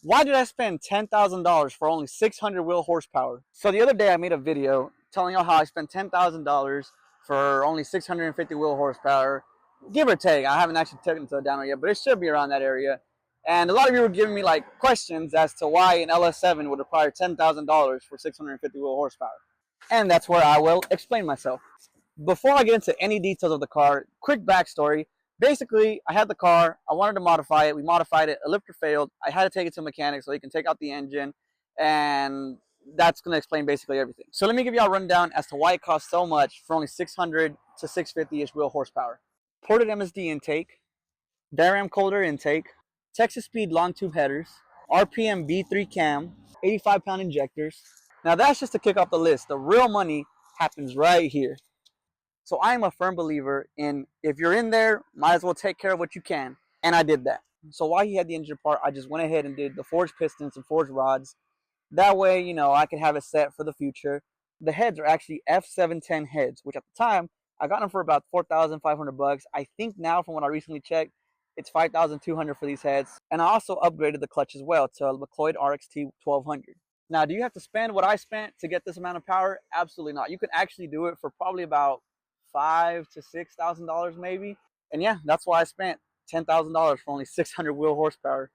Why did I spend $10,000 for only 600 wheel horsepower? So the other day I made a video telling y'all how I spent $10,000 for only 650 wheel horsepower, give or take. I haven't actually taken it to the download yet, but it should be around that area. And a lot of you were giving me like questions as to why an LS7 would require $10,000 for 650 wheel horsepower. And that's where I will explain myself. Before I get into any details of the car, quick backstory. Basically, I had the car, I wanted to modify it, we modified it, a lifter failed, I had to take it to a mechanic so he can take out the engine, and that's going to explain basically everything. So let me give you a rundown as to why it costs so much for only 600 to 650-ish wheel horsepower. Ported MSD intake, Bayram Coulter intake, Texas Speed long tube headers, RPM B3 cam, 85-pound injectors. Now that's just to kick off the list. The real money happens right here. So I am a firm believer in if you're in there, might as well take care of what you can. And I did that. So while he had the engine part, I just went ahead and did the forged pistons and forged rods. That way, I can have it set for the future. The heads are actually F710 heads, which at the time, I got them for about 4,500 bucks. I think now, from what I recently checked, it's 5,200 for these heads. And I also upgraded the clutch as well to a McLeod RXT 1200. Now, do you have to spend what I spent to get this amount of power? Absolutely not. You can actually do it for probably about $5,000 to $6,000 maybe. And yeah, that's why I spent $10,000 for only 600 wheel horsepower.